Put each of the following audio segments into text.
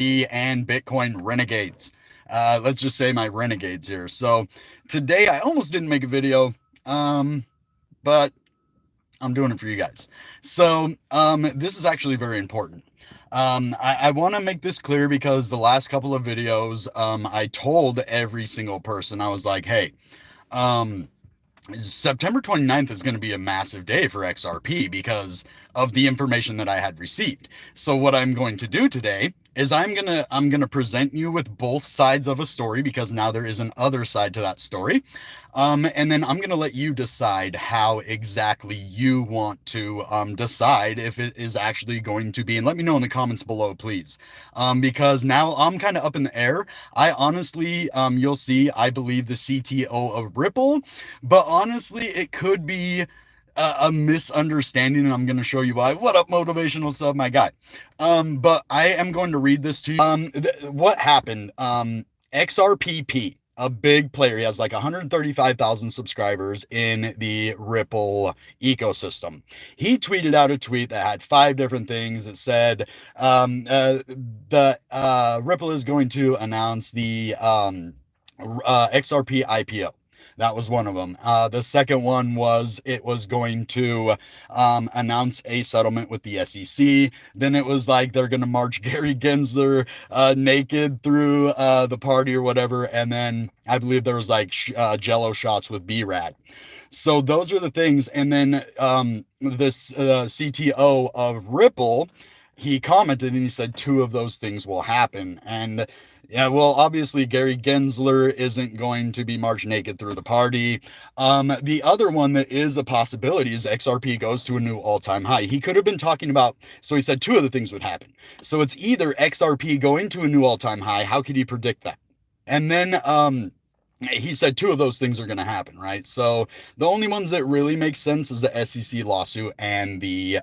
and Bitcoin renegades. Let's just say my renegades here. So today I almost didn't make a video, but I'm doing it for you guys. So this is actually very important. I want to make this clear because the last couple of videos, I told every single person, I was like, hey, um, September 29th is going to be a massive day for XRP because of the information that I had received. So what I'm going to do today is I'm going to present you with both sides of a story because now there is an other side to that story. And then I'm going to let you decide how exactly you want to decide if it is actually going to be. And let me know in the comments below, please. Because now I'm kind of up in the air. I honestly, you'll see, I believe the CTO of Ripple, but honestly, it could be a misunderstanding, and I'm going to show you why. What up, motivational sub, my guy? But I am going to read this to you. What happened? XRPP, a big player. He has like 135,000 subscribers in the Ripple ecosystem. He tweeted out a tweet that had 5 different things. It said Ripple is going to announce the XRP IPO. That was one of them. The second one was it was going to announce a settlement with the SEC. Then it was like they're going to march Gary Gensler naked through the party or whatever. And then I believe there was like Jello shots with B-Rad. So those are the things. And then this CTO of Ripple, he commented and he said 2 of those things will happen. And yeah, well, obviously Gary Gensler isn't going to be marched naked through the party. The other one that is a possibility is XRP goes to a new all-time high. He could have been talking about, so he said 2 of the things would happen. So it's either XRP going to a new all-time high. How could he predict that? And then he said 2 of those things are going to happen, right? So the only ones that really make sense is the SEC lawsuit and the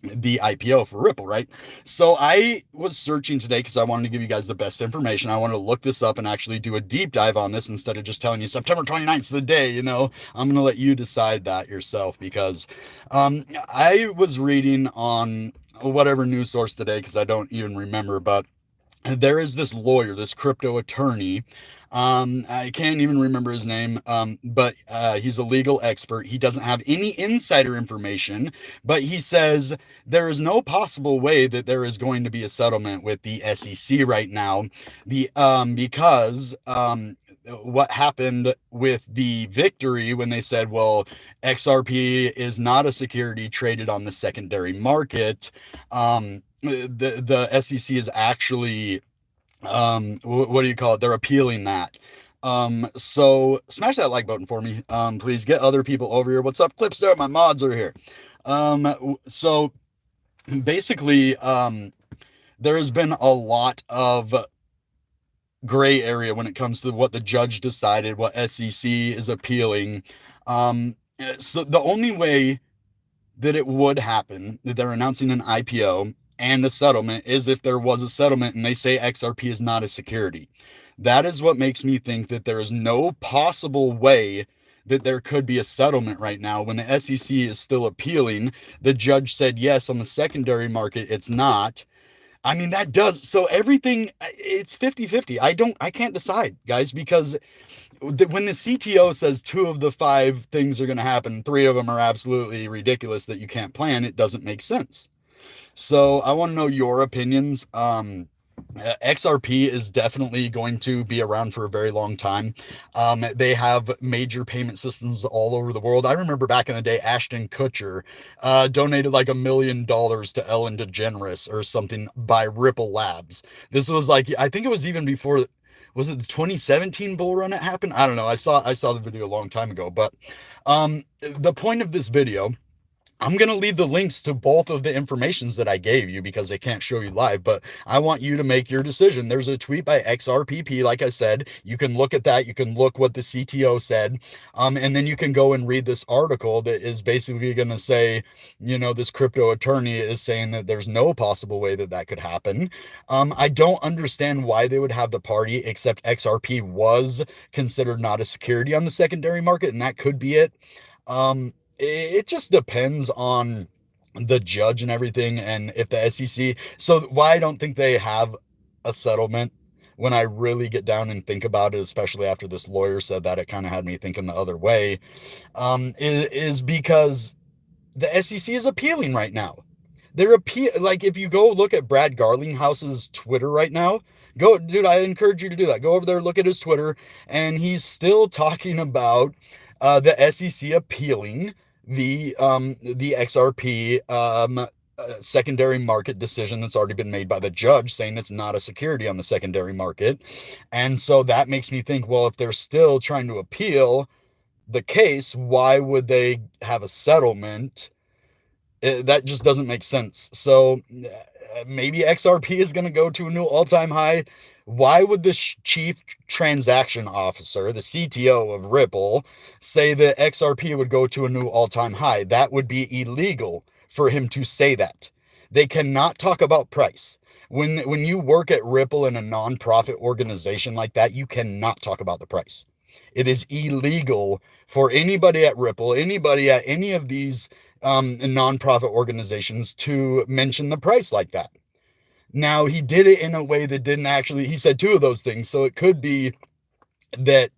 IPO for Ripple, right? So I was searching today because I wanted to give you guys the best information. I wanted to look this up and actually do a deep dive on this instead of just telling you September 29th is the day, you know. I'm going to let you decide that yourself because I was reading on whatever news source today because I don't even remember, but there is this lawyer, this crypto attorney. I can't even remember his name, but he's a legal expert. He doesn't have any insider information, but he says there is no possible way that there is going to be a settlement with the SEC right now. Because what happened with the victory when they said, well, XRP is not a security traded on the secondary market. The SEC is actually what do you call it? They're appealing that. So smash that like button for me. Please get other people over here. What's up, Clipster? My mods are here. So basically, there has been a lot of gray area when it comes to what the judge decided, what SEC is appealing. So the only way that it would happen, that they're announcing an IPO and a settlement, is if there was a settlement and they say XRP is not a security. That is what makes me think that there is no possible way that there could be a settlement right now when the SEC is still appealing. The judge said yes on the secondary market, it's not. I mean, that does, so everything, it's 50-50. I can't decide, guys, because when the CTO says 2 of the 5 things are going to happen, 3 of them are absolutely ridiculous that you can't plan, it doesn't make sense. So I want to know your opinions. XRP is definitely going to be around for a very long time. They have major payment systems all over the world. I remember back in the day, Ashton Kutcher donated like $1 million to Ellen DeGeneres or something by Ripple Labs. This was like, I think it was even before, was it the 2017 bull run it happened? I don't know. I saw the video a long time ago, but the point of this video, I'm going to leave the links to both of the informations that I gave you because they can't show you live, but I want you to make your decision. There's a tweet by XRPP. Like I said, you can look at that. You can look what the CTO said. And then you can go and read this article that is basically going to say, you know, this crypto attorney is saying that there's no possible way that that could happen. I don't understand why they would have the party, except XRP was considered not a security on the secondary market, and that could be it. It just depends on the judge and everything, and if the SEC, so why I don't think they have a settlement, when I really get down and think about it, especially after this lawyer said that, it kind of had me thinking the other way, is because the SEC is appealing right now. They're like, if you go look at Brad Garlinghouse's Twitter right now, go, dude, I encourage you to do that. Go over there, look at his Twitter, and he's still talking about the SEC appealing the XRP secondary market decision that's already been made by the judge, saying it's not a security on the secondary market. And so that makes me think, well, if they're still trying to appeal the case, why would they have a settlement? That just doesn't make sense. So maybe XRP is going to go to a new all-time high. Why would the chief transaction officer, the CTO of Ripple, say that XRP would go to a new all-time high? That would be illegal for him to say that. They cannot talk about price. When you work at Ripple in a nonprofit organization like that, you cannot talk about the price. It is illegal for anybody at Ripple, anybody at any of these nonprofit organizations to mention the price like that. Now, he did it in a way that didn't actually, he said two of those things. So it could be that,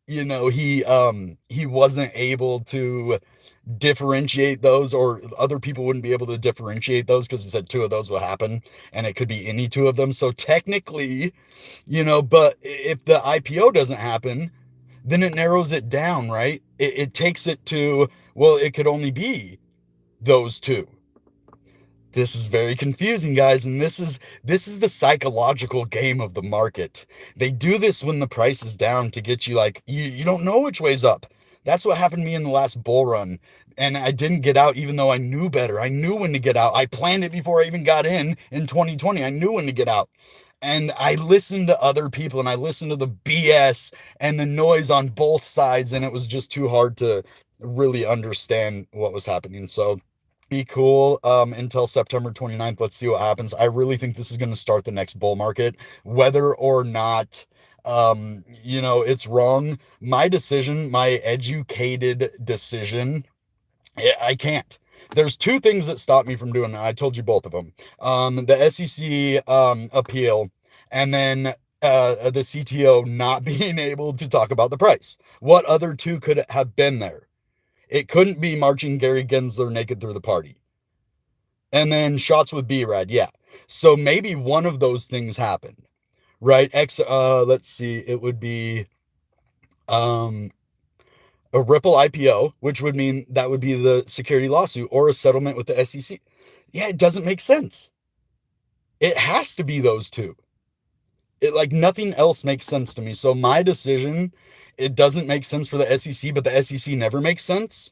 he wasn't able to differentiate those, or other people wouldn't be able to differentiate those because he said two of those will happen, and it could be any two of them. So technically, but if the IPO doesn't happen, then it narrows it down, right? It takes it to, well, it could only be those two. This is very confusing, guys, and this is the psychological game of the market. They do this when the price is down to get you, like, you don't know which way's up. That's what happened to me in the last bull run, and I didn't get out even though I knew better. I knew when to get out. I planned it before I even got in 2020. I knew when to get out. And I listened to other people, and I listened to the BS and the noise on both sides, and it was just too hard to really understand what was happening. So be cool until September 29th. Let's see what happens. I really think this is going to start the next bull market, whether or not it's wrong. My decision, my educated decision, I can't. There's two things that stop me from doing that. I told you both of them. The SEC appeal, and then the CTO not being able to talk about the price. What other two could have been there? It couldn't be marching Gary Gensler naked through the party. And then shots with B-Rad, yeah. So maybe one of those things happened, right? Let's see, it would be a Ripple IPO, which would mean that would be the security lawsuit or a settlement with the SEC. Yeah, it doesn't make sense. It has to be those two. Like, nothing else makes sense to me. So my decision, it doesn't make sense for the SEC, but the SEC never makes sense.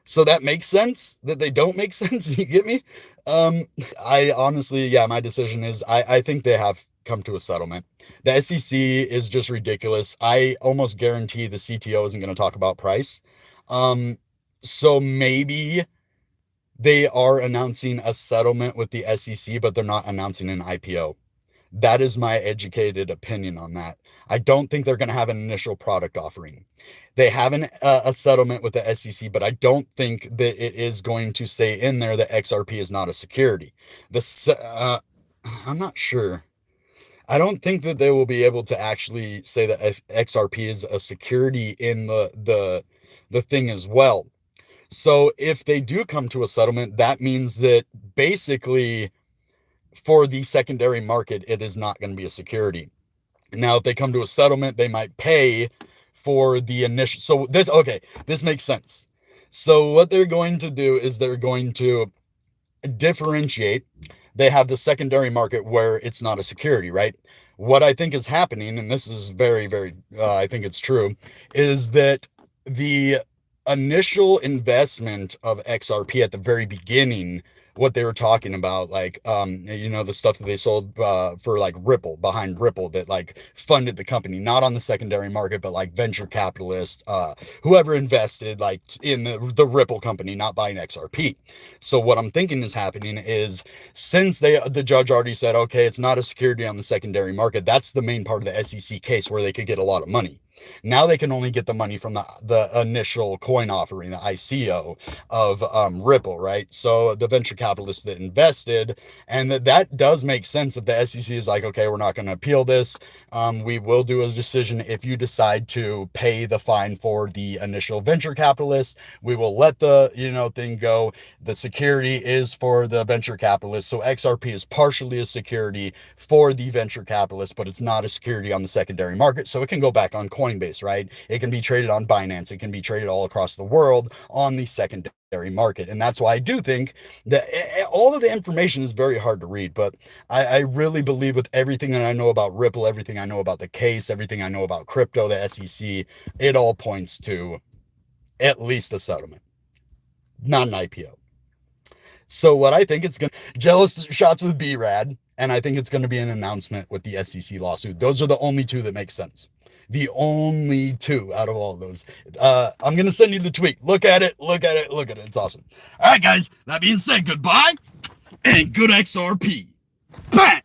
So that makes sense that they don't make sense. You get me? I honestly, yeah, my decision is I think they have come to a settlement. The SEC is just ridiculous. I almost guarantee the CTO isn't going to talk about price. So maybe they are announcing a settlement with the SEC, but they're not announcing an IPO. That is my educated opinion on that. I don't think they're going to have an initial product offering. They have a settlement with the SEC, but I don't think that it is going to say in there that XRP is not a security. I'm not sure. I don't think that they will be able to actually say that XRP is a security in the thing as well. So if they do come to a settlement, that means that basically for the secondary market, it is not going to be a security. Now, if they come to a settlement, they might pay for the initial. So this makes sense. So what they're going to do is they're going to differentiate. They have the secondary market where it's not a security, right? What I think is happening, and this is very, very, I think it's true, is that the initial investment of XRP at the very beginning, what they were talking about, like, the stuff that they sold for like Ripple, behind Ripple, that like funded the company, not on the secondary market, but like venture capitalists, whoever invested like in the Ripple company, not buying XRP. So what I'm thinking is happening is, since the judge already said, okay, it's not a security on the secondary market, that's the main part of the SEC case where they could get a lot of money. Now they can only get the money from the initial coin offering, the ICO of Ripple, right? So the venture capitalists that invested, and that does make sense if the SEC is like, okay, we're not going to appeal this. We will do a decision if you decide to pay the fine for the initial venture capitalists. We will let the thing go. The security is for the venture capitalist. So XRP is partially a security for the venture capitalist, but it's not a security on the secondary market. So it can go back on Coinbase, right? It can be traded on Binance. It can be traded all across the world on the secondary market. And that's why I do think that all of the information is very hard to read, but I really believe with everything that I know about Ripple, everything I know about the case, everything I know about crypto, the SEC, it all points to at least a settlement, not an IPO. So what I think it's going to, Jello shots with B-Rad, and I think it's going to be an announcement with the SEC lawsuit. Those are the only two that make sense. The only two out of all of those. I'm going to send you the tweet. Look at it. It's awesome. All right, guys. That being said, goodbye and good XRP. Bang!